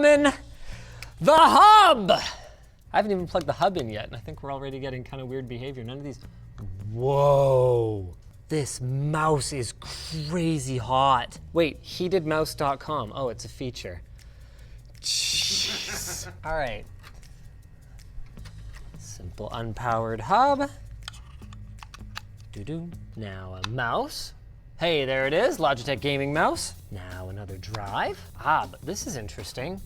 in the hub. I haven't even plugged the hub in yet, and I think we're already getting kind of weird behavior. None of these. Whoa. This mouse is crazy hot. Wait, heatedmouse.com. Oh, it's a feature. Jeez. All right. Simple unpowered hub. Doo-doo. Now a mouse. Hey, there it is, Logitech gaming mouse. Now another drive. But this is interesting.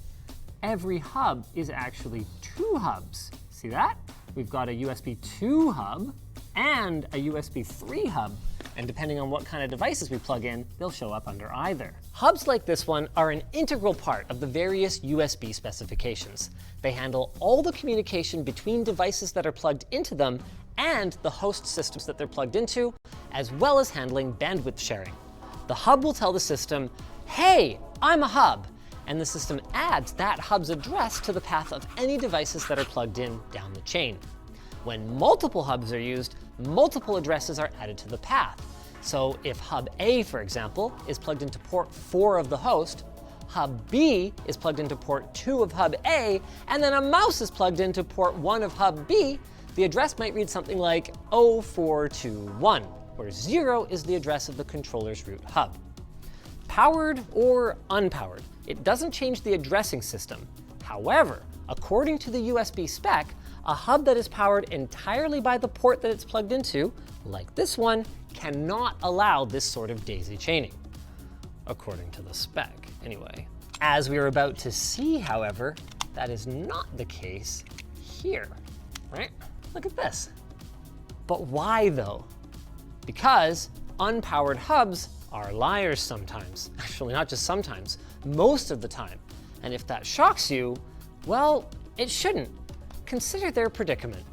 Every hub is actually 2 hubs. See that? We've got a USB 2 hub and a USB 3 hub. And depending on what kind of devices we plug in, they'll show up under either. Hubs like this one are an integral part of the various USB specifications. They handle all the communication between devices that are plugged into them and the host systems that they're plugged into, as well as handling bandwidth sharing. The hub will tell the system, hey, I'm a hub, and the system adds that hub's address to the path of any devices that are plugged in down the chain. When multiple hubs are used, multiple addresses are added to the path. So if hub A, for example, is plugged into port 4 of the host, hub B is plugged into port 2 of hub A, and then a mouse is plugged into port 1 of hub B, the address might read something like 0421, where 0 is the address of the controller's root hub. Powered or unpowered, it doesn't change the addressing system. However, according to the USB spec, a hub that is powered entirely by the port that it's plugged into, like this one, cannot allow this sort of daisy chaining. According to the spec, anyway. As we are about to see, however, that is not the case here, right? Look at this. But why though? Because unpowered hubs are liars sometimes. Actually, not just sometimes, most of the time. And if that shocks you, well, it shouldn't. Consider their predicament.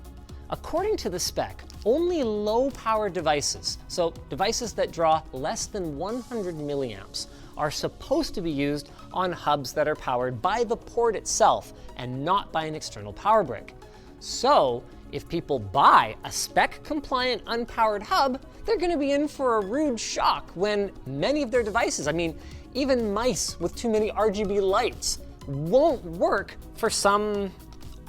According to the spec, only low-powered devices, so devices that draw less than 100 milliamps, are supposed to be used on hubs that are powered by the port itself and not by an external power brick. So, if people buy a spec-compliant unpowered hub, they're going to be in for a rude shock when many of their devices, I mean, even mice with too many RGB lights, won't work for some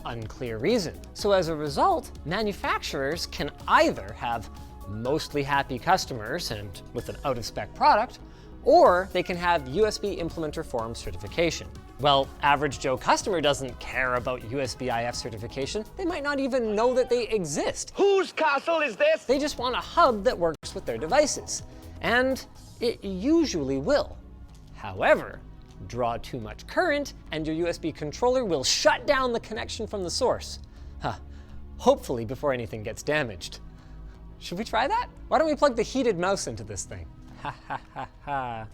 unclear reason. So as a result, manufacturers can either have mostly happy customers and with an out-of-spec product, or they can have USB Implementer Forum certification. Well, average Joe customer doesn't care about USB IF certification. They might not even know that they exist. Whose castle is this? They just want a hub that works with their devices. And it usually will. However, draw too much current and your USB controller will shut down the connection from the source. Hopefully before anything gets damaged. Should we try that? Why don't we plug the heated mouse into this thing? Ha ha ha ha.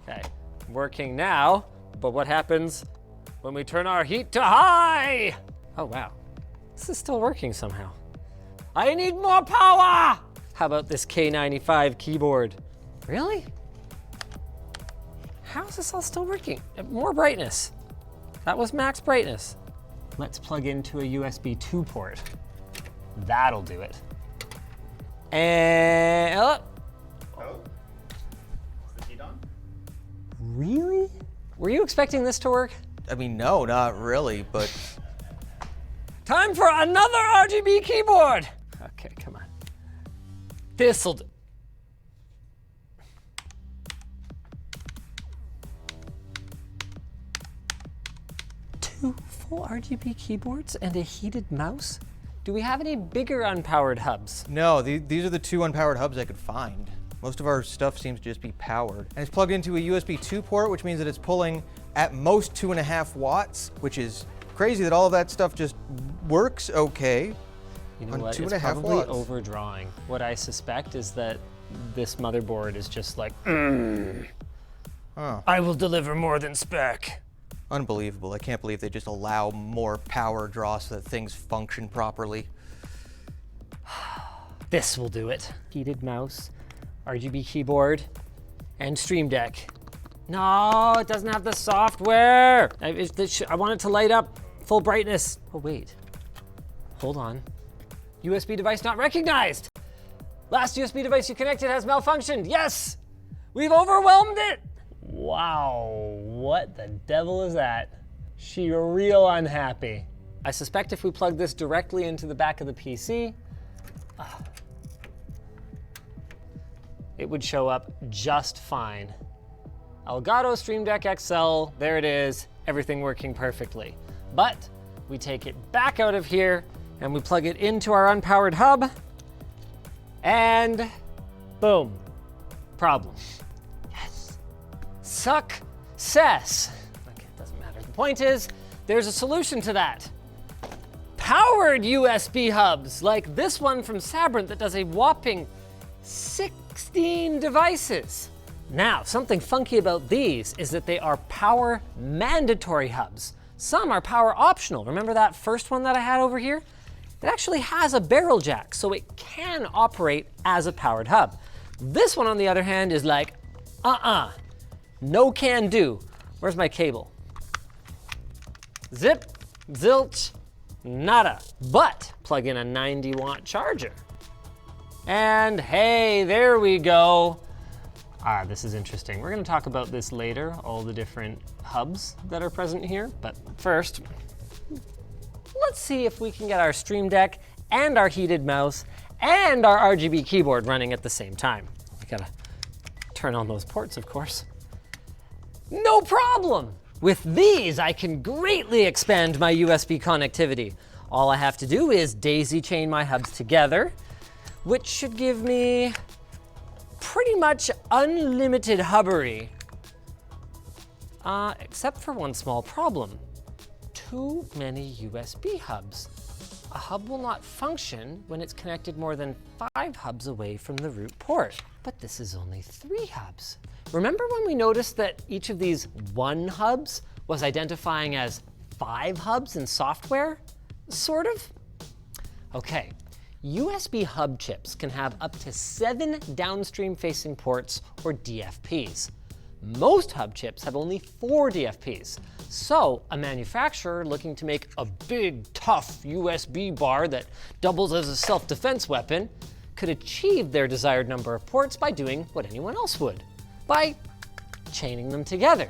Okay, working now, but what happens when we turn our heat to high? Oh wow, this is still working somehow. I need more power! How about this K95 keyboard? Really? How is this all still working? More brightness. That was max brightness. Let's plug into a USB 2 port. That'll do it. And, Oh? Is the heat on? Really? Were you expecting this to work? I mean, no, not really, but Time for another RGB keyboard! Okay, come on. This'll do. Two full RGB keyboards and a heated mouse? Do we have any bigger unpowered hubs? no, these are the 2 unpowered hubs I could find. Most of our stuff seems to just be powered. And it's plugged into a USB 2 port, which means that it's pulling at most 2.5 watts, which is crazy that all of that stuff just works okay. You know on what, 2.5 it's probably watts. overdrawing. What I suspect is that this motherboard is just like, Oh, I will deliver more than spec. unbelievable. I can't believe they just allow more power draw so that things function properly. This will do it. Heated mouse, RGB keyboard, and Stream Deck. No, it doesn't have the software. I want it to light up full brightness. Oh wait, hold on. USB device not recognized. Last USB device you connected has malfunctioned. Yes, we've overwhelmed it. Wow, what the devil is that? She real unhappy. I suspect if we plug this directly into the back of the PC, it would show up just fine. Elgato Stream Deck XL, there it is, everything working perfectly. But we take it back out of here and we plug it into our unpowered hub, and boom, problem. Yes, success. Okay, it doesn't matter. The point is, there's a solution to that. Powered USB hubs, like this one from Sabrent that does a whopping 16 devices. Now, something funky about these is that they are power mandatory hubs. Some are power optional. Remember that first one that I had over here? It actually has a barrel jack, so it can operate as a powered hub. This one, on the other hand, is like, no can do. Where's my cable? Zip, zilch, nada. But plug in a 90-watt charger. And hey, there we go. This is interesting. We're gonna talk about this later, all the different hubs that are present here. But first, let's see if we can get our Stream Deck and our heated mouse and our RGB keyboard running at the same time. We gotta turn on those ports, of course. No problem. With these, I can greatly expand my USB connectivity. All I have to do is daisy chain my hubs together, which should give me pretty much unlimited hubbery, except for one small problem. Too many USB hubs. A hub will not function when it's connected more than 5 hubs away from the root port. But this is only 3 hubs. Remember when we noticed that each of these 1 hubs was identifying as 5 hubs in software? Sort of? Okay. USB hub chips can have up to 7 downstream facing ports, or DFPs. Most hub chips have only 4 DFPs. So a manufacturer looking to make a big, tough USB bar that doubles as a self-defense weapon could achieve their desired number of ports by doing what anyone else would, by chaining them together.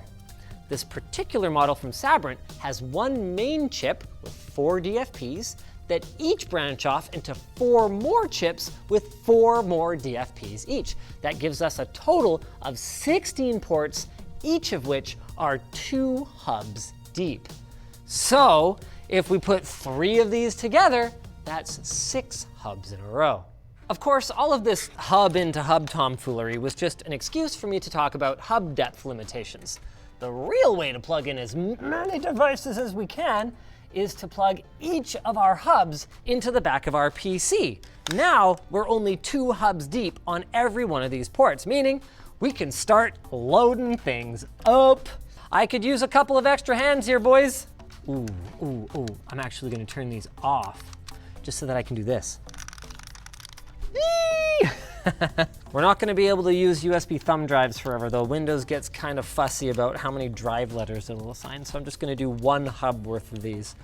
This particular model from Sabrent has 1 main chip with 4 DFPs that each branch off into 4 more chips with 4 more DFPs each. That gives us a total of 16 ports, each of which are 2 hubs deep. So if we put 3 of these together, that's 6 hubs in a row. Of course, all of this hub into hub tomfoolery was just an excuse for me to talk about hub depth limitations. The real way to plug in as many devices as we can is to plug each of our hubs into the back of our PC. Now, we're only 2 hubs deep on every one of these ports, meaning we can start loading things up. I could use a couple of extra hands here, boys. Ooh. I'm actually gonna turn these off just so that I can do this. We're not gonna be able to use USB thumb drives forever, though. Windows gets kind of fussy about how many drive letters it'll assign, so I'm just gonna do 1 hub worth of these.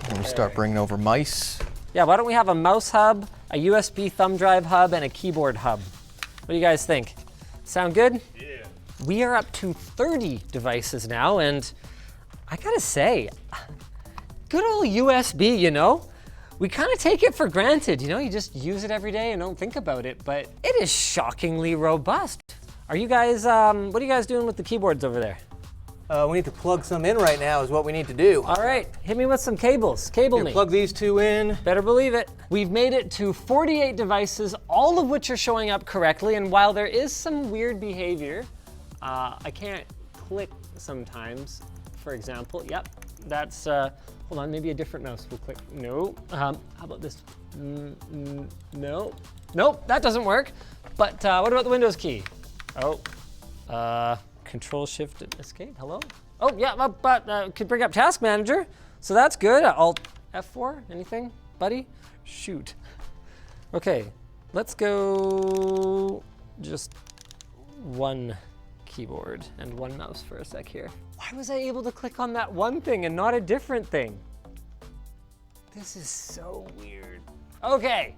When we start bringing over mice. Yeah, why don't we have a mouse hub, a USB thumb drive hub, and a keyboard hub? What do you guys think? Sound good? Yeah. We are up to 30 devices now, and I gotta say, good old USB, you know? We kind of take it for granted, you know? You just use it every day and don't think about it, but it is shockingly robust. Are you guys, what are you guys doing with the keyboards over there? We need to plug some in right now is what we need to do. All right, hit me with some cables. Cable me. Plug these 2 in. Better believe it. We've made it to 48 devices, all of which are showing up correctly, and while there is some weird behavior, I can't click sometimes, for example. Yep, that's, hold on, maybe a different mouse will click. No, how about this? No, nope, that doesn't work. But what about the Windows key? Oh, Control Shift Escape, hello? Oh yeah, but could bring up Task Manager, so that's good. Alt F4, anything, buddy? Shoot. Okay, let's go just 1 keyboard and 1 mouse for a sec here. Why was I able to click on that one thing and not a different thing? This is so weird. Okay,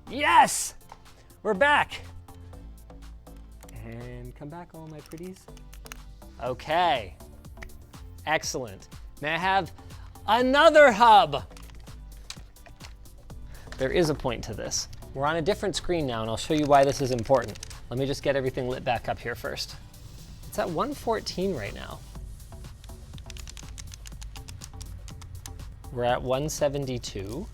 yes, we're back. And come back, all my pretties. Okay, excellent. May I have another hub? There is a point to this. We're on a different screen now, and I'll show you why this is important. Let me just get everything lit back up here first. It's at 114 right now. We're at 172.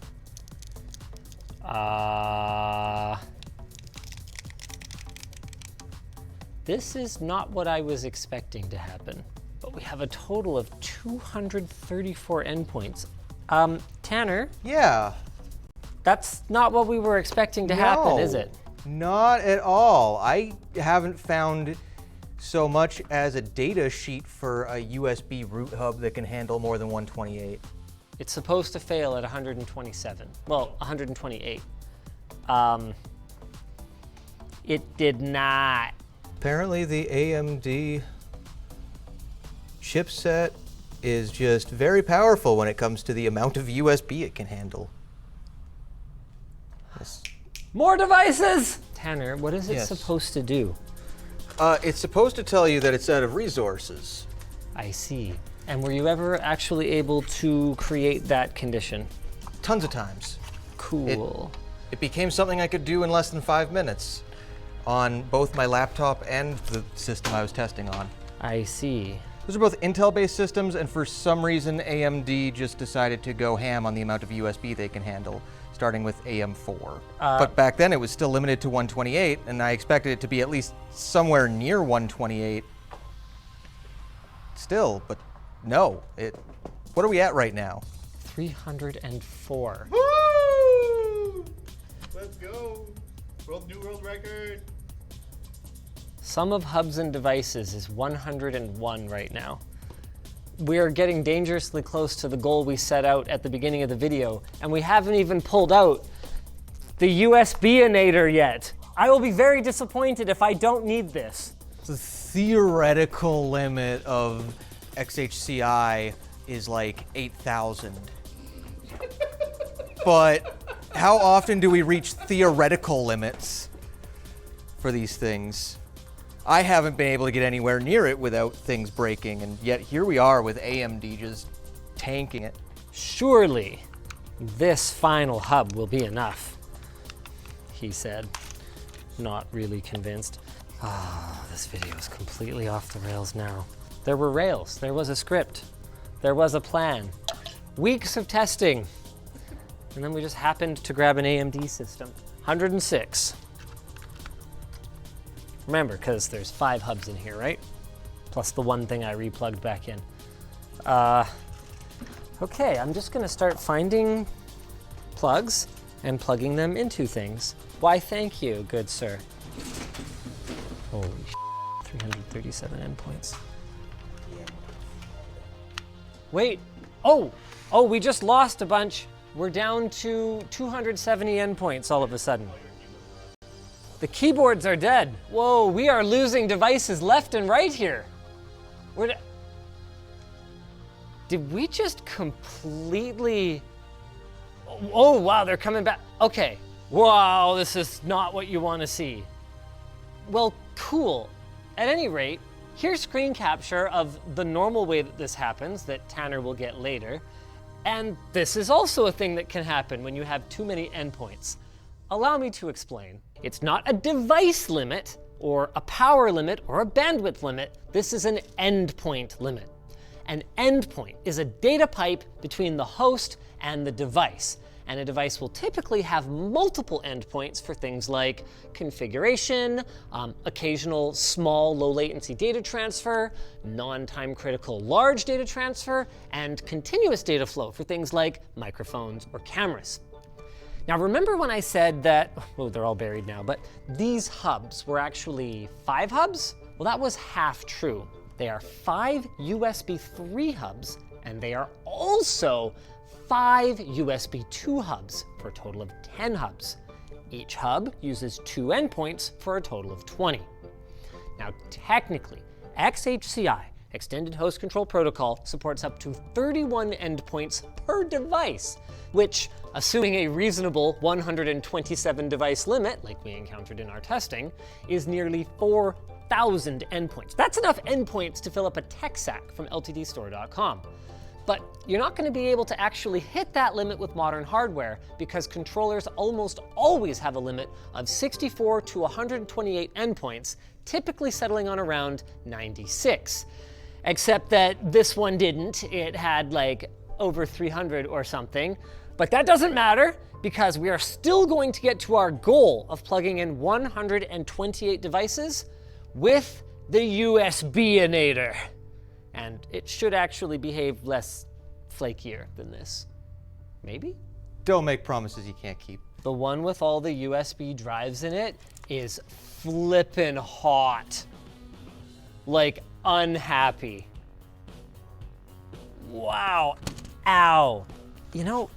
This is not what I was expecting to happen, but we have a total of 234 endpoints. Tanner? Yeah. That's not what we were expecting to happen, is it? Not at all. I haven't found so much as a data sheet for a USB root hub that can handle more than 128. It's supposed to fail at 127. Well, 128. It did not. Apparently the AMD chipset is just very powerful when it comes to the amount of USB it can handle. Yes. More devices! Tanner, what is it Yes. supposed to do? It's supposed to tell you that it's out of resources. I see. And were you ever actually able to create that condition? Tons of times. Cool. It became something I could do in less than 5 minutes on both my laptop and the system I was testing on. I see. Those are both Intel-based systems, and for some reason, AMD just decided to go ham on the amount of USB they can handle, starting with AM4. But back then, it was still limited to 128, and I expected it to be at least somewhere near 128 still, but no. What are we at right now? 304. Woo! Let's go. New world record. Sum of hubs and devices is 101 right now. We're getting dangerously close to the goal we set out at the beginning of the video, and we haven't even pulled out the USB-inator yet. I will be very disappointed if I don't need this. The theoretical limit of XHCI is like 8,000. But how often do we reach theoretical limits for these things? I haven't been able to get anywhere near it without things breaking, and yet here we are with AMD just tanking it. Surely this final hub will be enough, he said, not really convinced. This video is completely off the rails now. There were rails, there was a script, there was a plan, weeks of testing, and then we just happened to grab an AMD system. 106. Remember, because there's 5 hubs in here, right? Plus the one thing I replugged back in. Okay, I'm just gonna start finding plugs and plugging them into things. Why, thank you, good sir. Holy 337 endpoints. Wait, oh, we just lost a bunch. We're down to 270 endpoints all of a sudden. The keyboards are dead. Whoa, we are losing devices left and right here. Did we just completely, oh wow, they're coming back. Okay, wow, this is not what you want to see. Well, cool. At any rate, here's screen capture of the normal way that this happens that Tanner will get later. And this is also a thing that can happen when you have too many endpoints. Allow me to explain. It's not a device limit, or a power limit, or a bandwidth limit. This is an endpoint limit. An endpoint is a data pipe between the host and the device. And a device will typically have multiple endpoints for things like configuration, occasional small low latency data transfer, non-time critical large data transfer, and continuous data flow for things like microphones or cameras. Now remember when I said that, oh, they're all buried now, but these hubs were actually 5 hubs? Well, that was half true. They are 5 USB 3 hubs, and they are also 5 USB 2 hubs for a total of 10 hubs. Each hub uses 2 endpoints for a total of 20. Now technically, XHCI, Extended Host Control Protocol, supports up to 31 endpoints per device, which, assuming a reasonable 127 device limit, like we encountered in our testing, is nearly 4,000 endpoints. That's enough endpoints to fill up a tech sack from ltdstore.com. But you're not going to be able to actually hit that limit with modern hardware because controllers almost always have a limit of 64 to 128 endpoints, typically settling on around 96. Except that this one didn't. It had like over 300 or something. But that doesn't matter because we are still going to get to our goal of plugging in 128 devices with the USB-inator. And it should actually behave less flakier than this. Maybe? Don't make promises you can't keep. The one with all the USB drives in it is flippin' hot. Like, unhappy. Wow. Ow. You know,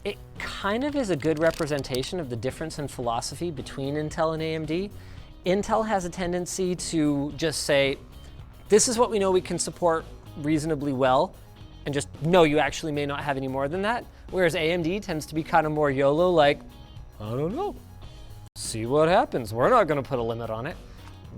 it kind of is a good representation of the difference in philosophy between Intel and AMD. Intel has a tendency to just say, this is what we know we can support reasonably well, and just, no, you actually may not have any more than that. Whereas AMD tends to be kind of more YOLO, like, I don't know. See what happens. We're not going to put a limit on it.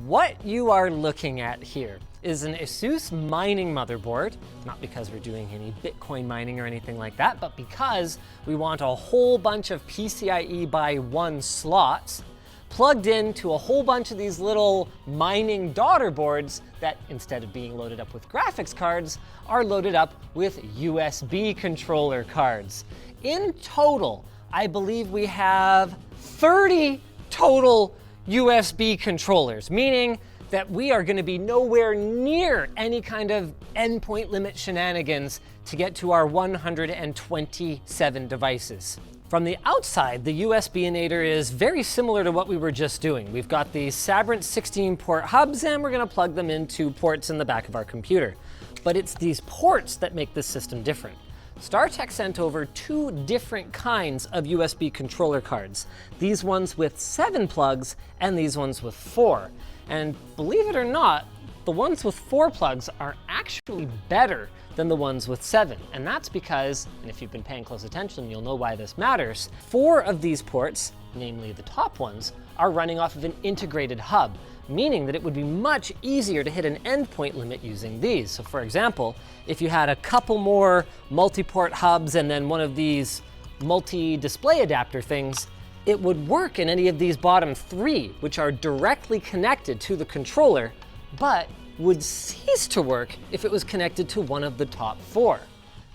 What you are looking at here is an Asus mining motherboard, not because we're doing any Bitcoin mining or anything like that, but because we want a whole bunch of PCIe by 1 slots plugged into a whole bunch of these little mining daughter boards that, instead of being loaded up with graphics cards, are loaded up with USB controller cards. In total, I believe we have 30 total USB controllers, meaning that we are going to be nowhere near any kind of endpoint limit shenanigans to get to our 127 devices. From the outside, the USB-inator is very similar to what we were just doing. We've got these Sabrent 16-port hubs, and we're going to plug them into ports in the back of our computer. But it's these ports that make this system different. StarTech sent over 2 different kinds of USB controller cards. These ones with 7 plugs and these ones with 4. And believe it or not, the ones with 4 plugs are actually better than the ones with 7. And that's because, and if you've been paying close attention, you'll know why this matters, 4 of these ports, namely the top ones, are running off of an integrated hub, meaning that it would be much easier to hit an endpoint limit using these. So for example, if you had a couple more multi-port hubs and then one of these multi-display adapter things, it would work in any of these bottom 3, which are directly connected to the controller, but would cease to work if it was connected to one of the top 4.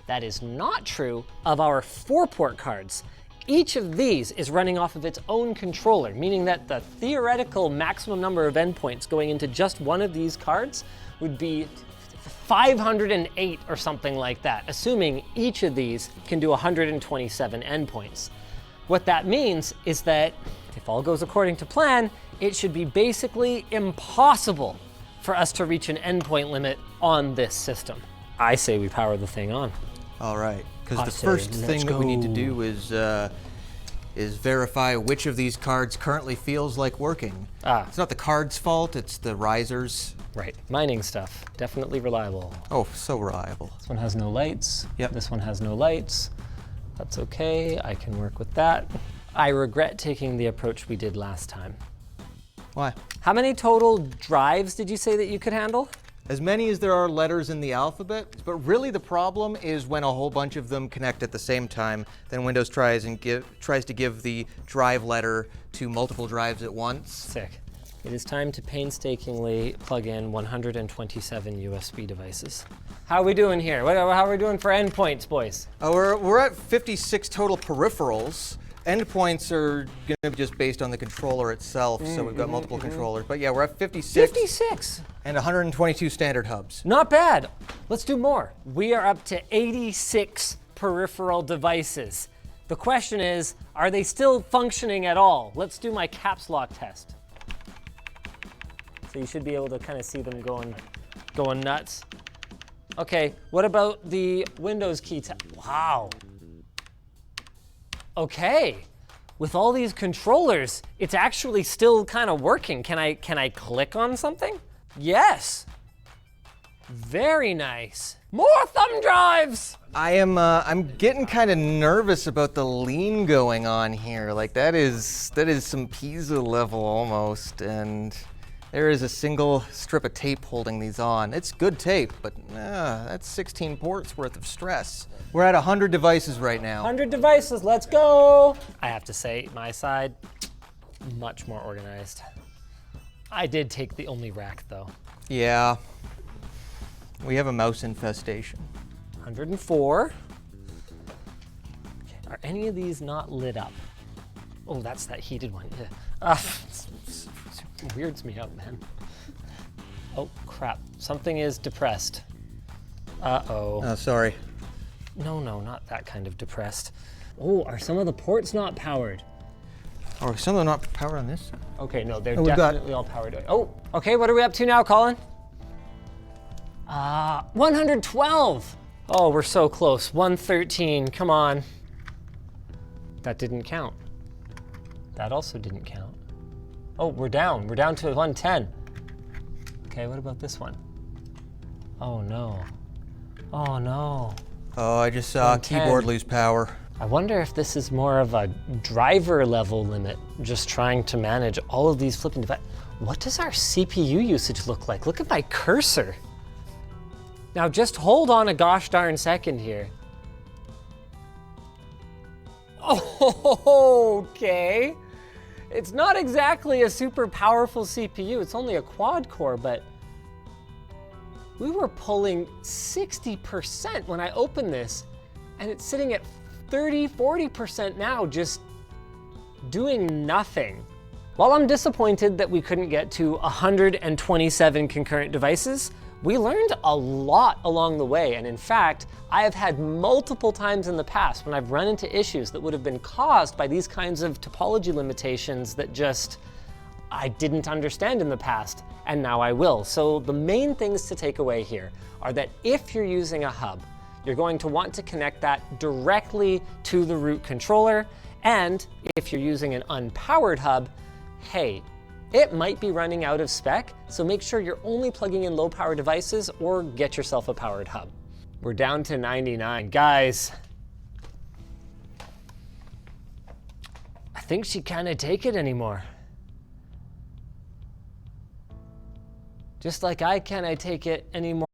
That is not true of our 4-port cards. Each of these is running off of its own controller, meaning that the theoretical maximum number of endpoints going into just one of these cards would be 508 or something like that, assuming each of these can do 127 endpoints. What that means is that if all goes according to plan, it should be basically impossible for us to reach an endpoint limit on this system. I say we power the thing on. All right, because the first thing that we need to do is verify which of these cards currently feels like working. It's not the card's fault, it's the risers. Right, mining stuff, definitely reliable. Oh, so reliable. This one has no lights. Yep. This one has no lights. That's okay, I can work with that. I regret taking the approach we did last time. Why? How many total drives did you say that you could handle? As many as there are letters in the alphabet, but really the problem is when a whole bunch of them connect at the same time, then Windows tries to give the drive letter to multiple drives at once. Sick. It is time to painstakingly plug in 127 USB devices. How are we doing here? How are we doing for endpoints, boys? We're at 56 total peripherals. Endpoints are going to be just based on the controller itself, so we've got multiple controllers. But yeah, we're at 56. 56! And 122 standard hubs. Not bad. Let's do more. We are up to 86 peripheral devices. The question is, are they still functioning at all? Let's do my caps lock test. So you should be able to kind of see them going nuts. Okay, what about the Windows key tap? Wow. Okay, with all these controllers, it's actually still kind of working. Can I click on something? Yes. Very nice. More thumb drives. I'm getting kind of nervous about the lean going on here. Like that is some pizza level almost, and There is a single strip of tape holding these on. It's good tape, but that's 16 ports worth of stress. We're at 100 devices right now. 100 devices, let's go. I have to say, my side, much more organized. I did take the only rack though. Yeah, we have a mouse infestation. 104. Okay, are any of these not lit up? Oh, that's that heated one. Yeah. Weirds me out, man. Oh, crap. Something is depressed. Uh-oh. Oh, sorry. No, not that kind of depressed. Oh, are some of the ports not powered? Or some of them not powered on this side. Okay, no, they're Oh, we've got- definitely all powered. Oh, okay, what are we up to now, Colin? 112. Oh, we're so close. 113, come on. That didn't count. That also didn't count. Oh, we're down to 110. Okay, what about this one? Oh no. Oh no. Oh, I just saw a 110. keyboard lose power. I wonder if this is more of a driver level limit, just trying to manage all of these flipping devices. What does our CPU usage look like? Look at my cursor. Now just hold on a gosh darn second here. Oh, okay. It's not exactly a super powerful CPU. It's only a quad core, but we were pulling 60% when I opened this, and it's sitting at 30-40% now, just doing nothing. While I'm disappointed that we couldn't get to 127 concurrent devices, we learned a lot along the way, and in fact, I have had multiple times in the past when I've run into issues that would have been caused by these kinds of topology limitations that just I didn't understand in the past, and now I will. So the main things to take away here are that if you're using a hub, you're going to want to connect that directly to the root controller, and if you're using an unpowered hub, hey, it might be running out of spec, so make sure you're only plugging in low power devices or get yourself a powered hub. We're down to 99. Guys, I think she can't take it anymore. Just like I can't take it anymore.